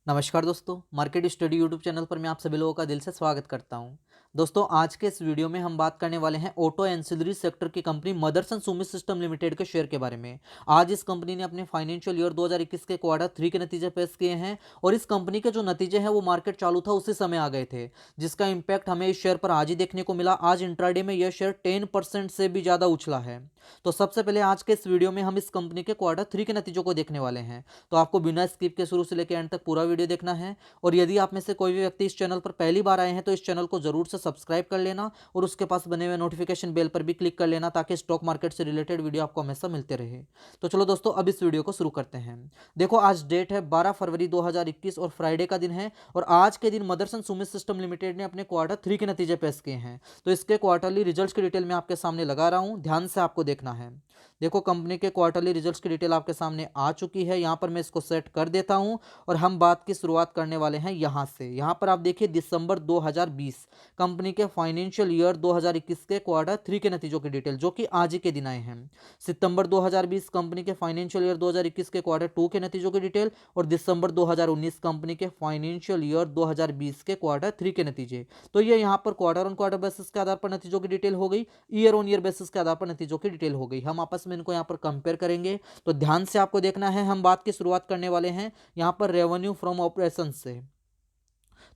नमस्कार दोस्तों, market study YouTube channel पर मैं आप सभी लोगों का दिल से स्वागत करता हूं। दोस्तों, आज के इस वीडियो में हम बात करने वाले हैं ऑटो एंसिलरी सेक्टर की company Motherson Sumi system limited के शेयर के बारे में। आज इस कंपनी ने अपने फाइनेंशियल ईयर 2021 के क्वार्टर 3 के नतीजे पेश किए हैं और इस कंपनी के जो नतीजे हैं वो मार्केट चालू था उसी समय आ गए थे, जिसका इम्पैक्ट हमें इस शेयर पर आज ही देखने को मिला। आज इंट्राडे में यह शेयर 10% से भी ज़्यादा उछला है। तो सबसे पहले आज के इस वीडियो में हम इस कंपनी के क्वार्टर 3 के नतीजों को देखने वाले हैं। तो आपको बिना स्किप के शुरू से लेकर एंड तक पूरा वीडियो देखना है। और यदि आप में से कोई भी व्यक्ति इस चैनल पर पहली बार आए हैं तो इस चैनल को जरूर से सब्सक्राइब कर लेना और उसके पास बने हुए नोटिफिकेशन बेल पर भी क्लिक कर लेना ताकि स्टॉक मार्केट से रिलेटेड वीडियो आपको हमेशा मिलते रहे। तो चलो दोस्तों, अब इस वीडियो को शुरू करते हैं। देखो, आज डेट है 12 फरवरी 2021 और फ्राइडे का दिन है। और आज के दिन मदरसन सुमित सिस्टम लिमिटेड ने अपने क्वार्टर 3 के नतीजे पेश किए हैं। तो इसके क्वार्टरली रिजल्ट्स की डिटेल मैं आपके सामने लगा रहा हूं, ध्यान से आपको देखना है। देखो, कंपनी के क्वार्टरली रिजल्ट्स की डिटेल आपके सामने आ चुकी है। यहां पर मैं इसको सेट कर देता हूं और हम बात की शुरुआत करने वाले हैं यहां से। यहां पर आप देखिए, दिसंबर 2020 कंपनी के फाइनेंशियल ईयर 2021 के क्वार्टर 3 के नतीजों की डिटेल जो कि आज ही के दिन आए हैं। सितंबर 2020 कंपनी के फाइनेंशियल ईयर 2021 के क्वार्टर 2 के नतीजों की डिटेल और दिसंबर 2019 कंपनी के फाइनेंशियल ईयर 2020 के क्वार्टर 3 के नतीजे। तो ये यहां पर क्वार्टर ऑन क्वार्टर बेसिस के आधार पर नतीजों की डिटेल हो गई, ईयर ऑन ईयर बेसिस के आधार पर नतीजों की डिटेल हो गई। हम आपस में इनको यहां पर कंपेयर करेंगे, तो ध्यान से आपको देखना है। हम बात की शुरुआत करने वाले हैं यहां पर रेवेन्यू फ्रॉम ऑपरेशन से।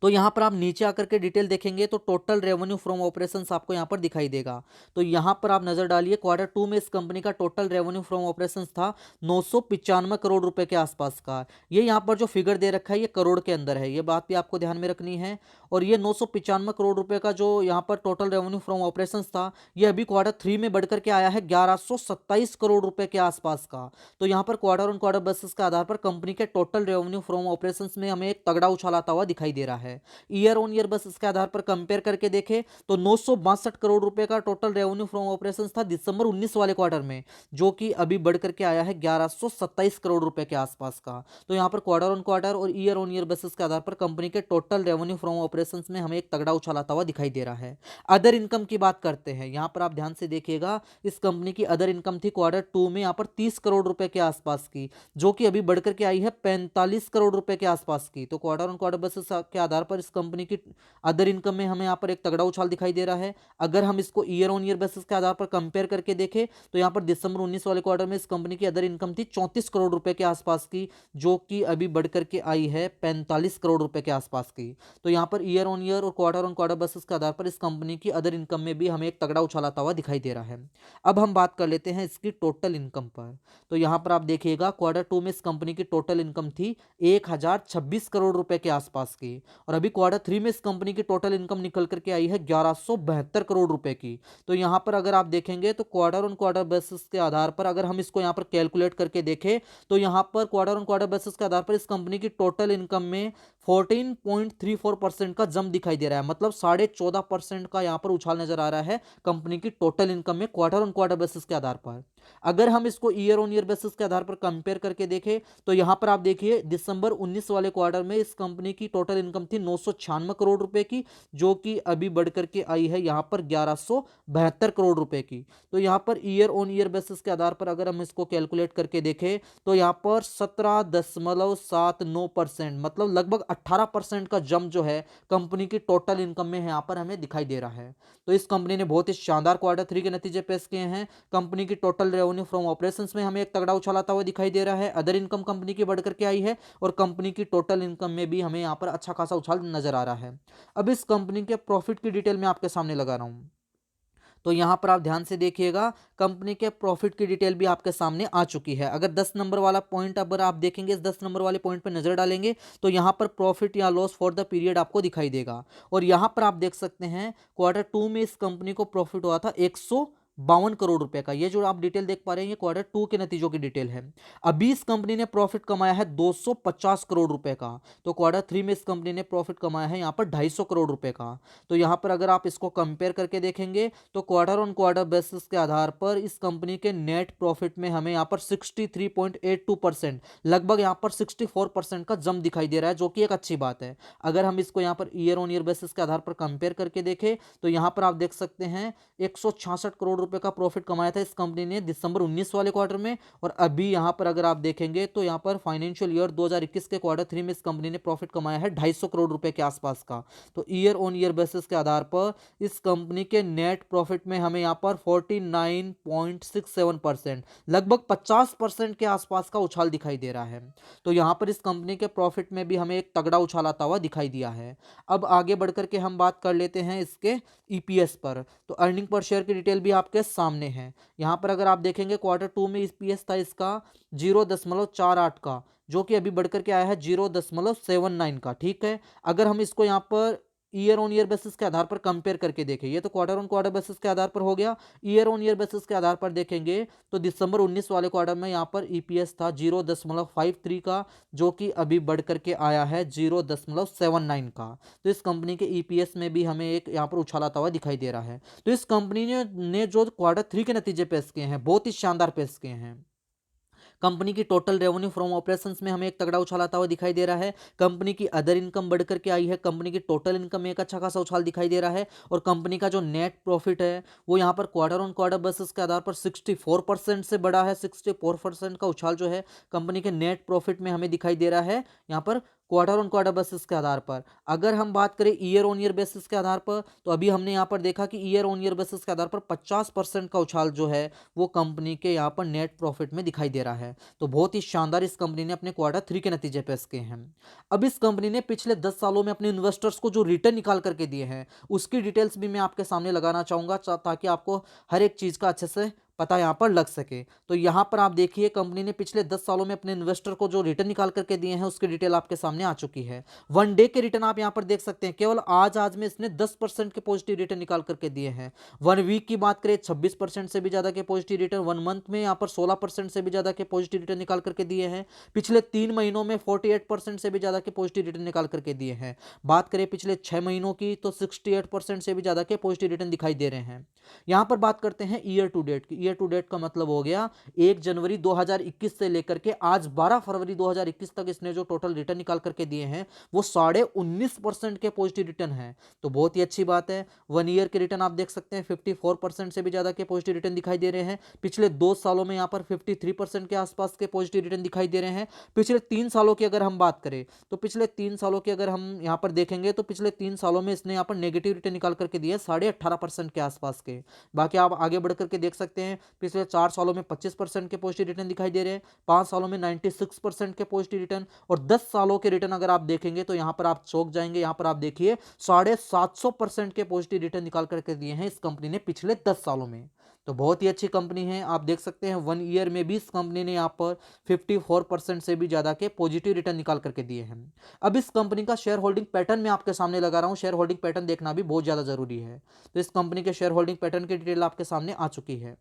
तो यहां पर आप नीचे आकर के डिटेल देखेंगे तो टोटल रेवेन्यू फ्रॉम ऑपरेशंस आपको यहां पर दिखाई देगा। तो यहां पर आप नजर डालिए, क्वार्टर 2 में इस कंपनी का टोटल रेवेन्यू फ्रॉम ऑपरेशंस था 995 करोड़ रुपए के आसपास का। ये यहां पर जो फिगर दे रखा है ये करोड़ के अंदर है, ये बात भी आपको ध्यान में रखनी है। और ये 995 करोड़ रुपए का जो यहां पर टोटल रेवेन्यू फ्रॉम ऑपरेशंस था, ये अभी क्वार्टर 3 में बढ़कर के आया है 1127 करोड़ रुपए के आसपास का। तो यहां पर क्वार्टर ऑन क्वार्टर बेसिस के आधार पर कंपनी के टोटल रेवेन्यू फ्रॉम ऑपरेशंस में हमें एक तगड़ा उछाल आता हुआ दिखाई दे रहा है। ईयर ऑन ईयर बस इसके आधार पर कंपेयर करके देखें तो 962 करोड़ रुपए का टोटल रेवेन्यू फ्रॉम ऑपरेशंस था दिसंबर 19 वाले क्वार्टर में, जो कि अभी बढ़ करके आया है 1127 करोड़ रुपए के आसपास का। तो यहां पर क्वार्टर ऑन क्वार्टर और ईयर ऑन ईयर बेसिस के आधार पर कंपनी के टोटल रेवेन्यू फ्रॉम ऑपरेशंस में हमें एक तगड़ा उछाल आता हुआ दिखाई दे रहा है। अदर इनकम की बात करते हैं। यहां पर आप ध्यान से देखिएगा, इस कंपनी की अदर इनकम थी क्वार्टर 2 में यहां पर 30 करोड़ रुपए के आसपास की, जो कि अभी बढ़कर के आई है 45 करोड़ रुपए के आसपास की। तो क्वार्टर ऑन क्वार्टर बेसिस के आधार पर इस कंपनी की अदर इनकम में हमें यहाँ पर एक तगड़ा उछाल दिखाई दे रहा है। अगर हम इसको ईयर ऑन ईयर बेसिस के आधार पर कंपेयर करके देखें तो यहाँ पर दिसंबर 19 वाले क्वार्टर में इस कंपनी की अदर इनकम थी 34 करोड़ रुपए के आसपास की, जो कि अभी बढ़ करके आई है 45 करोड़ रुपए के आसपास की। तो यहाँ पर ईयर ऑन ईयर और क्वार्टर ऑन क्वार्टर बेसिस के आधार पर इस कंपनी की अदर इनकम में भी हमें एक तगड़ा उछाल आता हुआ दिखाई दे रहा है। अब हम बात कर लेते हैं इसकी टोटल इनकम पर। तो यहाँ पर आप देखिएगा, क्वार्टर 2 में इस कंपनी की टोटल इनकम थी 1026 करोड़ रुपए के आसपास की, और अभी क्वार्टर 3 में इस कंपनी की टोटल इनकम निकल करके आई है 1172 करोड़ रुपए की। तो यहां पर अगर आप देखेंगे तो क्वार्टर ऑन क्वार्टर बेसिस के आधार पर अगर हम इसको यहां पर कैलकुलेट करके देखें तो यहां पर क्वार्टर ऑन क्वार्टर बेसिस के आधार पर इस कंपनी की टोटल इनकम में 14.34% का जंप दिखाई दे रहा है। मतलब 14.5% का यहां पर उछाल नजर आ रहा है कंपनी की टोटल इनकम में क्वार्टर ऑन क्वार्टर बेसिस के आधार पर। अगर हम इसको ईयर ऑन ईयर बेसिस के आधार पर कंपेयर करके देखें तो यहां पर आप देखिए, दिसंबर 19 वाले क्वार्टर में इस कंपनी की टोटल इनकम थी 996 करोड़ रुपए की, जो कि अभी बढ़ करके आई है यहां पर 1172 करोड़ रुपए की। तो यहां per year on year basis के आधार पर अगर हम इसको कैलकुलेट करके देखें तो यहां पर 17.79%, मतलब लगभग 18% का जंप जो है कंपनी की टोटल इनकम में यहां पर हमें दिखाई दे रहा है। तो इस कंपनी ने बहुत ही शानदार क्वार्टर 3 के नतीजे पेश किए हैं। कंपनी की टोटल रेवेन्यू फ्रॉम ऑपरेशंस में हमें एक तगड़ा उछाल आता हुआ दिखाई दे रहा है। अदर इनकम कंपनी की बढ़ करके आई है और कंपनी की टोटल इनकम में भी हमें यहां पर अच्छा खासा उछाल नजर आ रहा है। अब इस कंपनी के प्रॉफिट की डिटेल मैं आपके सामने लगा रहा हूं। तो यहां पर आप ध्यान से देखिएगा, कंपनी के प्रॉफिट की डिटेल भी आपके सामने आ चुकी है। अगर 10 नंबर वाला पॉइंट अगर आप देखेंगे, इस 10 नंबर वाले पॉइंट पर नजर डालेंगे तो यहां पर प्रॉफिट या लॉस फॉर द पीरियड आपको दिखाई देगा। और यहां पर आप देख सकते हैं क्वार्टर 2 में इस कंपनी को प्रॉफिट हुआ था 152 करोड़ रुपए का। ये जो आप डिटेल देख पा रहे हैं ये क्वार्टर 2 के नतीजों की डिटेल है। अभी इस कंपनी ने प्रॉफिट कमाया है 250 करोड़ रुपए का। तो क्वार्टर 3 में इस कंपनी ने प्रॉफिट कमाया है यहां पर 250 करोड़ रुपए का। तो यहां पर अगर आप इसको कंपेयर करके देखेंगे तो क्वार्टर ऑन क्वार्टर बेसिस के आधार पर इस कंपनी के नेट प्रॉफिट में हमें यहां पर 63.82%, लगभग यहां पर 64% का जंप दिखाई दे रहा है, जो कि एक अच्छी बात है। अगर हम इसको यहां per year on year basis के आधार पर कंपेयर करके देखें तो यहां पर आप देख सकते हैं 166 करोड़ रुपए का प्रॉफिट कमाया था इस कंपनी ने दिसंबर 19 वाले क्वार्टर में। और अभी यहाँ पर अगर आप देखेंगे तो यहाँ पर फाइनेंशियल ईयर 2021 के क्वार्टर 3 में इस कंपनी ने प्रॉफिट कमाया है 250 करोड़ रुपए के आसपास का। तो ईयर ऑन ईयर बेसिस के आधार पर इस कंपनी के नेट प्रॉफिट में हमें यहाँ पर 49.67%, लगभग 50% के आसपास का उछाल दिखाई दे रहा है। तो यहाँ पर इस कंपनी के प्रॉफिट में भी हमें एक तगड़ा उछाल आता हुआ दिखाई दिया है। अब आगे बढ़कर के हम बात कर लेते हैं इसके ईपीएस पर। तो अर्निंग पर शेयर की डिटेल भी आपके सामने है। यहाँ पर अगर आप देखेंगे क्वार्टर 2 में ईपीएस था इसका 0.48 का, जो कि अभी बढ़कर के आया है 0.79 का। ठीक है, अगर हम इसको यहाँ per year on year basis के आधार पर कंपेयर करके देखें, ये तो क्वार्टर ऑन क्वार्टर बेसिस के आधार पर हो गया। ईयर ऑन ईयर बेसिस के आधार पर देखेंगे तो दिसंबर 19 वाले क्वार्टर में यहाँ पर ईपीएस था 0.53 का, जो कि अभी बढ़ करके आया है 0.79 का। तो इस कंपनी के ईपीएस में भी हमें एक यहाँ पर उछाल आता हुआ दिखाई दे रहा है। तो इस कंपनी ने जो क्वार्टर 3 के नतीजे पेश किए हैं बहुत ही शानदार पेश किए हैं। कंपनी की टोटल रेवेन्यू फ्रॉम ऑपरेशंस में हमें एक तगड़ा उछाल आता हुआ दिखाई दे रहा है। कंपनी की अदर इनकम बढ़कर के आई है। कंपनी की टोटल इनकम में एक अच्छा खासा उछाल दिखाई दे रहा है। और कंपनी का जो नेट प्रॉफिट है वो यहाँ पर क्वार्टर ऑन क्वार्टर बेसिस के आधार पर 64% से बढ़ा है। 64% का उछाल जो है कंपनी के नेट प्रॉफिट में हमें दिखाई दे रहा है यहाँ पर क्वार्टर ऑन क्वार्टर बेसिस के आधार पर। अगर हम बात करें ईयर ऑन ईयर बेसिस के आधार पर, तो अभी हमने यहाँ पर देखा कि ईयर ऑन ईयर बेसिस के आधार पर 50% का उछाल जो है वो कंपनी के यहाँ पर नेट प्रॉफिट में दिखाई दे रहा है। तो बहुत ही शानदार इस कंपनी ने अपने क्वार्टर 3 के नतीजे पेश किए हैं। अब इस कंपनी ने पिछले 10 सालों में अपने इन्वेस्टर्स को जो रिटर्न निकाल करके दिए हैं उसकी डिटेल्स भी मैं आपके सामने लगाना चाहूंगा, ताकि आपको हर एक चीज का अच्छे से पता यहाँ पर लग सके। तो यहाँ पर आप देखिए कंपनी ने पिछले 10 सालों में अपने इन्वेस्टर को जो रिटर्न निकाल करके दिए हैं उसकी डिटेल आपके सामने आ चुकी है। वन डे के रिटर्न आप यहाँ पर देख सकते हैं, केवल आज में इसने 10% के पॉजिटिव रिटर्न निकाल करके दिए हैं। वन वीक की बात करें 26% से भी ज्यादा के पॉजिटिव रिटर्न, वन मंथ में यहाँ पर 16% से भी ज्यादा के पॉजिटिव रिटर्न निकाल करके दिए हैं। पिछले 3 महीनों में 48% से भी ज्यादा के पॉजिटिव रिटर्न निकाल करके दिए हैं। बात करें पिछले 6 महीनों की तो 68% से भी ज्यादा के पॉजिटिव रिटर्न दिखाई दे रहे हैं। यहाँ पर बात करते हैं ईयर टू डेट की। ईयर टू डेट का मतलब हो गया 1 जनवरी 2021 से लेकर के आज 12 फरवरी 2021 तक इसने जो टोटल रिटर्न निकाल करके दिए हैं वो 19.5% के पॉजिटिव रिटर्न है। तो बहुत ही अच्छी बात है। वन ईयर के रिटर्न आप देख सकते हैं 54% से भी ज्यादा के पॉजिटिव रिटर्न दिखाई दे रहे हैं। पिछले 2 सालों में यहाँ पर 53% के आसपास के पॉजिटिव रिटर्न दिखाई दे रहे हैं। पिछले 3 सालों की अगर हम बात करें तो पिछले 3 सालों की अगर हम यहाँ पर देखेंगे तो पिछले 3 सालों में इसने यहाँ पर नेगेटिव रिटर्न निकाल करके दिए 18.5% के आसपास के। बाकी आप आगे बढ़ करके देख सकते हैं पिछले 4 सालों में 25% के पॉजिटिव रिटर्न दिखाई दे रहे हैं, 5 सालों में 96% के पॉजिटिव रिटर्न, और 10 सालों के रिटर्न अगर आप देखेंगे तो यहां पर आप चौंक जाएंगे। यहां पर आप देखिए 750% के पॉजिटिव रिटर्न निकाल करके दिए हैं इस कंपनी ने पिछले 10 सालों में। तो बहुत ही अच्छी कंपनी है। आप देख सकते हैं वन ईयर में भी इस कंपनी ने यहाँ पर 54% से भी ज्यादा के पॉजिटिव रिटर्न निकाल करके दिए हैं। अब इस कंपनी का शेयर होल्डिंग पैटर्न मैं आपके सामने लगा रहा हूं। शेयर होल्डिंग पैटर्न देखना भी बहुत ज्यादा जरूरी है। तो इस कंपनी के शेयर होल्डिंग पैटर्न की डिटेल आपके सामने आ चुकी है।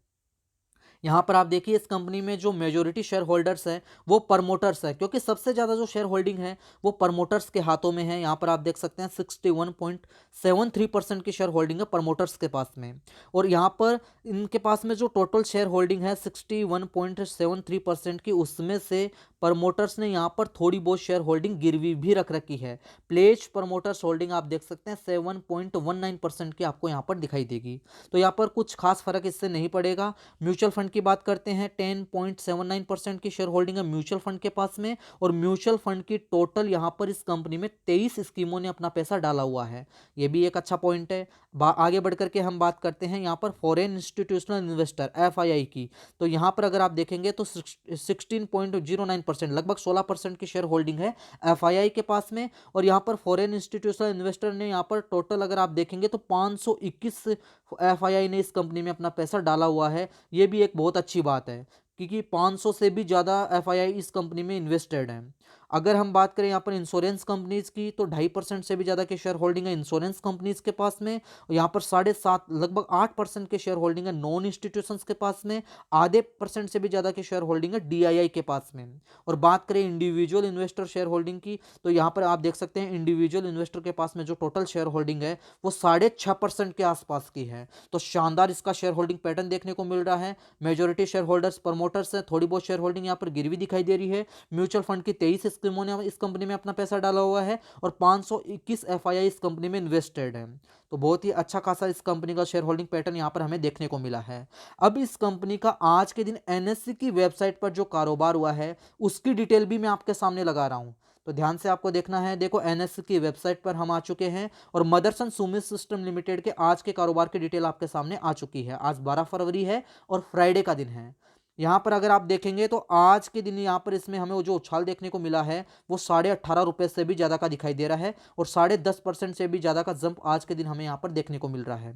यहाँ पर आप देखिए इस कंपनी में जो मेजोरिटी शेयर होल्डर्स हैं वो प्रमोटर्स है, क्योंकि सबसे ज़्यादा जो शेयर होल्डिंग है वो प्रमोटर्स के हाथों में है। यहाँ पर आप देख सकते हैं 61.73% की शेयर होल्डिंग है प्रमोटर्स के पास में। और यहाँ पर इनके पास में जो टोटल शेयर होल्डिंग है 61.73% की, उसमें से प्रमोटर्स ने यहाँ पर थोड़ी बहुत शेयर होल्डिंग गिरवी भी रख रखी है। प्लेज प्रमोटर्स होल्डिंग आप देख सकते हैं 7.19% की आपको यहाँ पर दिखाई देगी। तो यहाँ पर कुछ खास फर्क इससे नहीं पड़ेगा। म्यूचुअल फंड की बात करते हैं 10.79% की शेयर होल्डिंग है म्यूचुअल फंड के पास में। और म्यूचुअल फंड की टोटल यहाँ पर इस कंपनी में 23 स्कीमों ने अपना पैसा डाला हुआ है। ये भी एक अच्छा पॉइंट है। आगे बढ़कर के हम बात करते हैं यहाँ पर फॉरेन इंस्टीट्यूशनल इन्वेस्टर एफआईआई की। तो यहाँ पर अगर आप देखेंगे तो 16.09%, लगभग 16% की शेयर होल्डिंग है एफआईआई के पास में। और यहाँ पर फॉरेन इंस्टीट्यूशनल इन्वेस्टर ने यहाँ पर टोटल अगर आप देखेंगे तो 521 एफआईआई ने इस कंपनी में अपना पैसा डाला हुआ है। ये भी एक बहुत अच्छी बात है, क्योंकि 500 से भी ज़्यादा एफआईआई इस कंपनी में इन्वेस्टेड हैं। अगर हम बात करें यहाँ पर इंश्योरेंस कंपनीज की तो 2.5% से भी ज़्यादा के शेयर होल्डिंग है इंश्योरेंस कंपनीज के पास में। यहाँ पर 7.5 लगभग 8% के शेयर होल्डिंग है नॉन इंस्टीट्यूशंस के पास में। आधे % से भी ज़्यादा के शेयर होल्डिंग है डीआईआई के पास में। और बात करें इंडिविजुअल इन्वेस्टर शेयर होल्डिंग की तो यहाँ पर आप देख सकते हैं इंडिविजुअल इन्वेस्टर के पास में जो टोटल शेयर होल्डिंग है वो 6.5% के आसपास की है। तो शानदार इसका शेयर होल्डिंग पैटर्न देखने को मिल रहा है। मेजोरिटी शेयर होल्डर्स प्रमोटर्स हैं, थोड़ी बहुत शेयर होल्डिंग यहाँ पर गिरवी दिखाई दे रही है। म्यूचुअल फंड की 23 523 स्कीमों ने इस कंपनी में अपना पैसा डाला हुआ है और 521 एफआईआई इस कंपनी में इन्वेस्टेड है। तो बहुत ही अच्छा खासा इस कंपनी का शेयर होल्डिंग पैटर्न यहाँ पर हमें देखने को मिला है। अब इस कंपनी का आज के दिन एनएससी की वेबसाइट पर जो कारोबार हुआ है उसकी डिटेल भी मैं आपके सामने लगा रहा हूँ, तो ध्यान से आपको देखना है। देखो एनएससी की वेबसाइट पर हम आ चुके हैं और मदरसन सुमित सिस्टम लिमिटेड के आज के कारोबार की डिटेल आपके सामने आ चुकी है। आज 12 फरवरी है और फ्राइडे का दिन है। यहाँ पर अगर आप देखेंगे तो आज के दिन यहाँ पर इसमें हमें वो जो उछाल देखने को मिला है वो 18.5 रुपये से भी ज़्यादा का दिखाई दे रहा है और 10.5% से भी ज़्यादा का जंप आज के दिन हमें यहाँ पर देखने को मिल रहा है।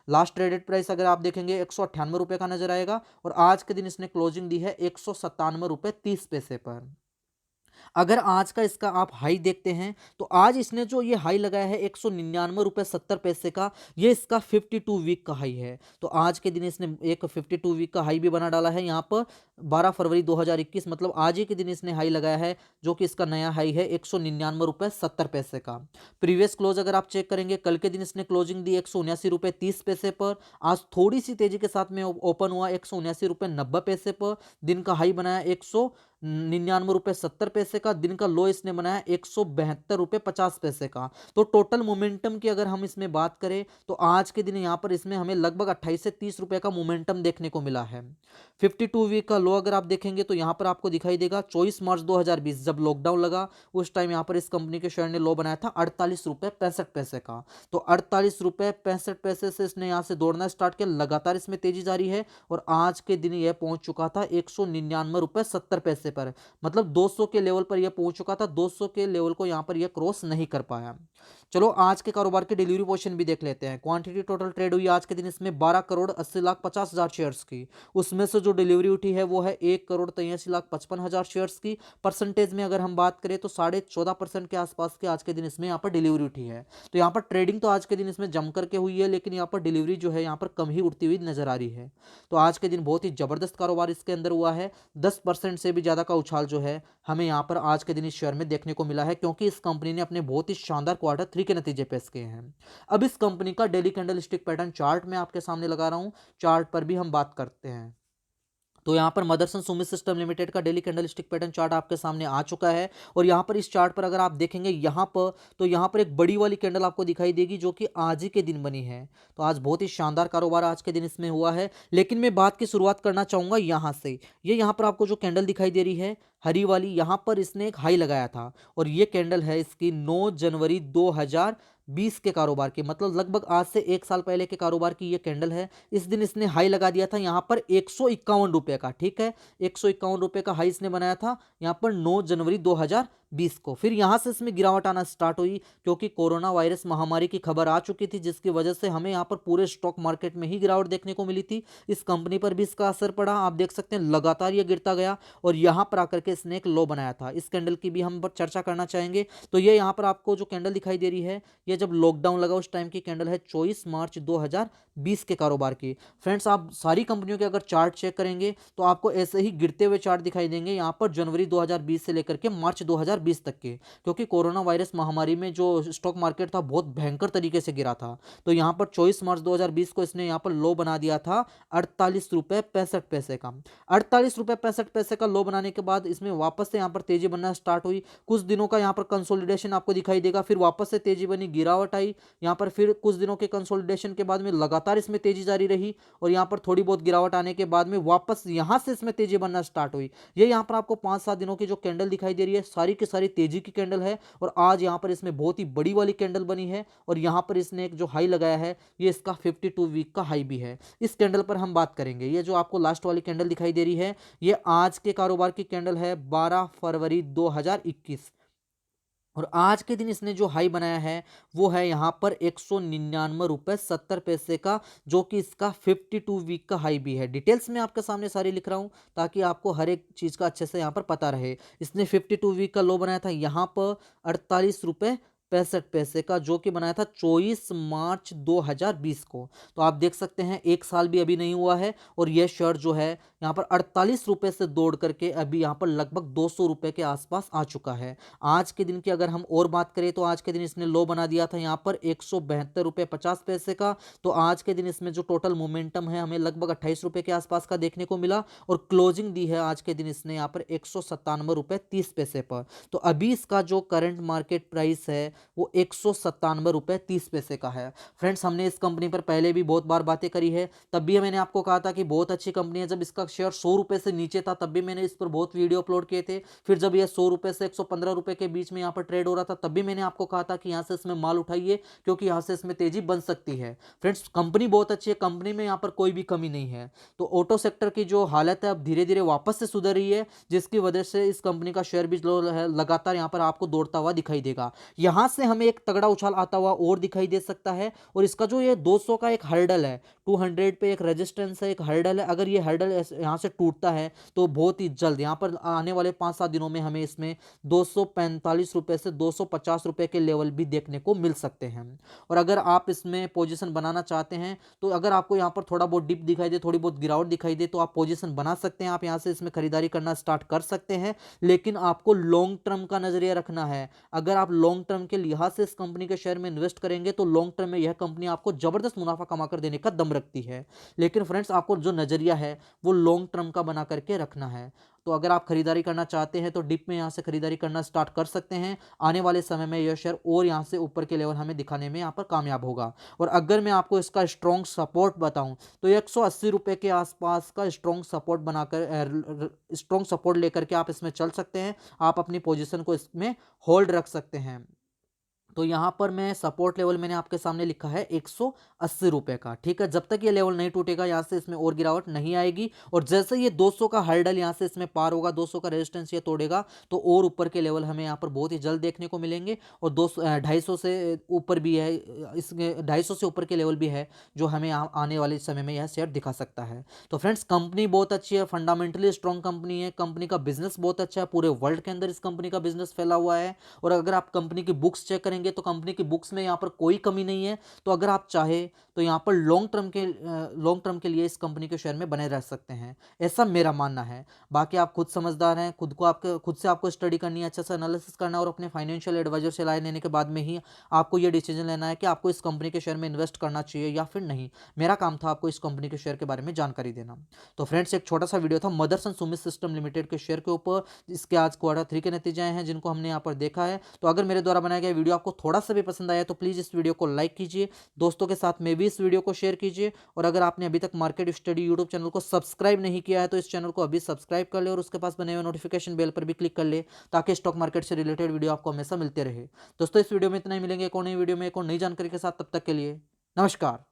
लास्ट ट्रेडेड प्राइस अगर आप देखेंगे 198 रुपये का नजर आएगा और आज के दिन इसने क्लोजिंग दी है 197 रुपये 30 पैसे पर। अगर आज का इसका आप हाई देखते हैं तो आज इसने जो ये हाई लगाया है 199 रुपये 70 पैसे का, ये इसका 52 वीक का हाई है। तो आज के दिन इसने एक 52 वीक का हाई भी बना डाला है यहाँ पर 12 फरवरी 2021, मतलब आज ही के दिन इसने हाई लगाया है जो कि इसका नया हाई है 199 रुपये 70 पैसे का। प्रीवियस क्लोज अगर आप चेक करेंगे कल के दिन इसने क्लोजिंग दी 179 रुपये 30 पैसे पर। आज थोड़ी सी तेजी के साथ में ओपन हुआ 179 रुपये 90 पैसे पर। दिन का हाई बनाया 199 रुपये 70 पैसे का। दिन का लो इसने बनाया 172 रुपये 50 पैसे का। तो टोटल मोमेंटम की अगर हम इसमें बात करें तो आज के दिन यहाँ पर इसमें हमें लगभग 28 से 30 रुपए का मोमेंटम देखने को मिला है। 52 वीक का लो अगर आप देखेंगे तो यहाँ पर आपको दिखाई देगा 24 मार्च 2020 जब लॉकडाउन लगा उस टाइम यहाँ पर इस कंपनी के शेयर ने लो बनाया था 48 रुपये 65 पैसे का। तो 48 रुपये 65 पैसे से इसने यहाँ से दौड़ना स्टार्ट किया, लगातार इसमें तेजी जारी है और आज के दिन यह पहुंच चुका था 199 रुपये 70 पैसे पर, मतलब 200 के लेवल पर यह पहुंच चुका था। 200 के लेवल को यहां पर यह क्रॉस नहीं कर पाया। चलो आज के कारोबार की डिलीवरी पोजीशन भी देख लेते हैं। क्वांटिटी टोटल ट्रेड हुई आज के दिन इसमें 12,80,50,000 शेयर्स की। उसमें से जो डिलीवरी उठी है वो है 1,83,55,000 शेयर्स की। परसेंटेज में अगर हम बात करें तो 14.5% के आसपास के आज के दिन इसमें यहाँ पर डिलीवरी उठी है। तो यहाँ पर ट्रेडिंग तो आज के दिन इसमें जम करके हुई है, लेकिन यहाँ पर डिलीवरी जो है यहाँ पर कम ही उठती हुई नजर आ रही है। तो आज के दिन बहुत ही जबरदस्त कारोबार इसके अंदर हुआ है। 10% से भी ज्यादा का उछाल जो है हमें यहाँ पर आज के दिन इस शेयर में देखने को मिला है, क्योंकि इस कंपनी ने अपने बहुत ही शानदार Q3 के नतीजे पेश किए हैं। अब इस कंपनी का daily candle stick pattern chart में आपके सामने लगा रहा हूं, चार्ट पर भी हम बात करते हैं। तो यहाँ पर मदरसन सुमित सिस्टम लिमिटेड का daily candle stick pattern chart आपके सामने आ चुका है और यहाँ पर इस चार्ट पर अगर आप देखेंगे यहाँ पर तो यहाँ पर एक बड़ी वाली कैंडल आपको दिखाई देगी जो कि आज ही के दिन बनी है। तो आज बहुत ही शानदार कारोबार आज के दिन इसमें हुआ है, लेकिन मैं बात की शुरुआत करना चाहूंगा यहाँ से। ये यहाँ पर आपको जो कैंडल दिखाई दे रही है हरी वाली, यहाँ पर इसने एक हाई लगाया था और ये कैंडल है इसकी 9 जनवरी 2020 के कारोबार की, मतलब लगभग आज से 1 साल पहले के कारोबार की ये कैंडल है। इस दिन इसने हाई लगा दिया था यहाँ पर 151 रुपए का, ठीक है, 151 रुपए का हाई इसने बनाया था यहाँ पर 9 जनवरी 2020 को। फिर यहाँ से इसमें गिरावट आना स्टार्ट हुई क्योंकि कोरोना वायरस महामारी की खबर आ चुकी थी, जिसकी वजह से हमें यहाँ पर पूरे स्टॉक मार्केट में ही गिरावट देखने को मिली थी। इस कंपनी पर भी इसका असर पड़ा, आप देख सकते हैं लगातार ये गिरता गया और यहाँ पर आकर के इसने एक लो बनाया था। इस कैंडल की भी हम चर्चा करना चाहेंगे। तो ये यहाँ पर आपको जो कैंडल दिखाई दे रही है ये जब लॉकडाउन लगा उस टाइम की कैंडल है 24 मार्च 2020 के कारोबार की। फ्रेंड्स आप सारी कंपनियों के अगर चार्ट चेक करेंगे तो आपको ऐसे ही गिरते हुए चार्ट दिखाई देंगे यहाँ पर जनवरी 2020 से लेकर के मार्च 2020 तक के, क्योंकि कोरोना वायरस महामारी में जो स्टॉक मार्केट था बहुत भयंकर तरीके से गिरा था। तो यहाँ पर 24 मार्च 2020 को इसने यहाँ पर लो बना दिया था 48 रुपये 65 पैसे का। 48 रुपये 65 पैसे का लो बनाने के बाद इसमें वापस से यहाँ पर तेजी बनना स्टार्ट हुई। कुछ दिनों का यहाँ पर कंसोलिडेशन आपको दिखाई देगा, फिर वापस से तेजी बनी, गिरावट आई यहाँ पर, फिर कुछ दिनों के कंसोलिडेशन के बाद में लगातार इसमें तेजी जारी रही और यहाँ पर थोड़ी बहुत गिरावट आने के बाद में वापस यहाँ से इसमें तेजी बनना स्टार्ट हुई। ये यहाँ पर आपको 5-7 दिनों की जो कैंडल दिखाई दे रही है सारी की सारी तेजी की कैंडल है और आज यहाँ पर इसमें बहुत ही बड़ी वाली कैंडल बनी है और यहाँ पर इसने एक जो हाई लगाया है ये इसका 52 वीक का हाई भी है। इस कैंडल पर हम बात करेंगे। ये जो आपको लास्ट वाली कैंडल दिखाई दे रही है ये आज के कारोबार की कैंडल है 12 फरवरी 2021 और आज के दिन इसने जो हाई बनाया है वो है यहाँ पर 199 रुपये 70 पैसे का, जो कि इसका 52 वीक का हाई भी है। डिटेल्स में आपके सामने सारी लिख रहा हूँ ताकि आपको हर एक चीज़ का अच्छे से यहाँ पर पता रहे। इसने 52 वीक का लो बनाया था यहाँ पर 48 रुपये 65 पैसे का, जो कि बनाया था 24 मार्च 2020 को। तो आप देख सकते हैं 1 साल भी अभी नहीं हुआ है और यह शेयर जो है यहाँ पर 48 रुपए से दौड़ करके अभी यहाँ पर लगभग 200 रुपए के आसपास आ चुका है। आज के दिन की अगर हम और बात करें तो आज के दिन इसने लो बना दिया था यहाँ पर 172 रुपए 50 पैसे का। तो आज के दिन इसमें जो टोटल मोमेंटम है हमें लगभग 28 रुपए के आसपास का देखने को मिला, और क्लोजिंग दी है आज के दिन इसने यहाँ पर 197 रुपए 30 पैसे पर। तो अभी इसका जो करंट मार्केट प्राइस है वो 197 रुपए 30 पैसे का है। फ्रेंड्स, हमने इस कंपनी पर पहले भी बहुत बार बातें करी है, तब भी मैंने आपको कहा था कि बहुत अच्छी कंपनी है। जब इसका शेयर 100 रुपए से नीचे था तब भी मैंने इस पर बहुत वीडियो अपलोड किए थे। फिर जब यह 100 रुपए से 115 रुपए के बीच में यहाँ पर ट्रेड हो रहा था तब भी मैंने आपको कहा था कि यहाँ से इसमें माल उठाइए, क्योंकि यहाँ से इसमें तेजी बन सकती है। फ्रेंड्स, कंपनी बहुत अच्छी है, कंपनी में यहाँ पर कोई भी कमी नहीं है। तो ऑटो सेक्टर की जो हालत है अब धीरे धीरे वापस से सुधर रही है, जिसकी वजह से इस कंपनी का शेयर भी लगातार यहाँ पर आपको दौड़ता हुआ दिखाई देगा। यहाँ से हमें एक तगड़ा उछाल आता हुआ और दिखाई दे सकता है, और इसका जो ये 200 का एक हर्डल है, 200 पे एक रेजिस्टेंस है, एक हर्डल है। अगर ये हर्डल यहाँ से टूटता है तो बहुत ही जल्द यहाँ पर आने वाले 5-7 दिनों में हमें इसमें 245 रुपए से 250 रुपए के लेवल भी देखने को मिल सकते हैं। और अगर आप इसमें पोजीशन बनाना चाहते हैं तो अगर आपको यहाँ पर थोड़ा बहुत डिप दिखाई दे, थोड़ी बहुत गिरावट दिखाई दे, तो आप पोजीशन बना सकते हैं। आप यहाँ से इसमें खरीदारी करना स्टार्ट कर सकते हैं, लेकिन आपको लॉन्ग टर्म का नजरिया रखना है। अगर आप लॉन्ग टर्म के लिहाज से इस कंपनी के शेयर में इन्वेस्ट करेंगे तो लॉन्ग टर्म में यह कंपनी आपको जबरदस्त मुनाफा कमाकर देने का दम रखती है। लेकिन फ्रेंड्स, आपको जो नजरिया है वो लॉन्ग टर्म का बना करके रखना है। तो अगर आप खरीदारी करना चाहते हैं तो डिप में यहाँ से खरीदारी करना स्टार्ट कर सकते हैं। आने वाले समय में यह शेयर और यहाँ से ऊपर के लेवल हमें दिखाने में यहाँ पर कामयाब होगा। और अगर मैं आपको इसका स्ट्रॉन्ग सपोर्ट बताऊं तो 180 रुपए के आसपास का स्ट्रॉन्ग सपोर्ट बनाकर स्ट्रॉन्ग सपोर्ट लेकर के आप इसमें चल सकते हैं। आप अपनी पोजीशन को इसमें होल्ड रख सकते हैं। तो यहाँ पर मैं सपोर्ट लेवल मैंने आपके सामने लिखा है 180 रुपए का। ठीक है, जब तक ये लेवल नहीं टूटेगा यहाँ से इसमें और गिरावट नहीं आएगी। और जैसे ये 200 का हर्डल यहाँ से इसमें पार होगा, 200 का रेजिस्टेंस ये तोड़ेगा, तो और ऊपर के लेवल हमें यहाँ पर बहुत ही जल्द देखने को मिलेंगे। और 250 से ऊपर भी है, इसके 250 से ऊपर के लेवल भी है जो हमें आने वाले समय में यह शेयर दिखा सकता है। तो फ्रेंड्स, कंपनी बहुत अच्छी है, फंडामेंटली स्ट्रॉन्ग कंपनी है, कंपनी का बिजनेस बहुत अच्छा है, पूरे वर्ल्ड के अंदर इस कंपनी का बिजनेस फैला हुआ है। और अगर आप कंपनी की बुक्स चेक करेंगे तो कंपनी की बुक्स में यहाँ पर कोई कमी नहीं है। तो अगर आप चाहे तो यहाँ पर लॉन्ग टर्म के लिए इस कंपनी के शेयर में बने रह सकते हैं, ऐसा मेरा मानना है। बाकी आप खुद समझदार हैं, खुद से आपको स्टडी करनी है, अच्छा सा एनालिसिस करना है, और अपने फाइनेंशियल एडवाइजर से राय लेने के बाद में ही आपको ये डिसीजन लेना है कि आपको इस कंपनी के शेयर में इन्वेस्ट करना चाहिए या फिर नहीं। मेरा काम था आपको इस कंपनी के शेयर के बारे में जानकारी देना। तो फ्रेंड्स, एक छोटा सा वीडियो था मदरसन सुमित सिस्टम लिमिटेड के शेयर के ऊपर। इसके आज Q3 के नतीजे आए हैं जिनको हमने यहाँ पर देखा है। तो अगर मेरे द्वारा बनाया गया वीडियो आपको थोड़ा सा भी पसंद आया तो प्लीज़ इस वीडियो को लाइक कीजिए, दोस्तों के साथ में भी इस वीडियो को शेयर कीजिए। और अगर आपने अभी तक मार्केट स्टडी यूट्यूब चैनल को सब्सक्राइब नहीं किया है तो इस चैनल को अभी सब्सक्राइब कर ले और उसके पास बने हुए नोटिफिकेशन बेल पर भी क्लिक कर ले, ताकि स्टॉक मार्केट से रिलेटेड वीडियो आपको हमेशा मिलते रहे। दोस्तों, इस वीडियो में इतना ही, मिलेंगे एक और नई वीडियो में एक और नई जानकारी के साथ। तब तक के लिए नमस्कार।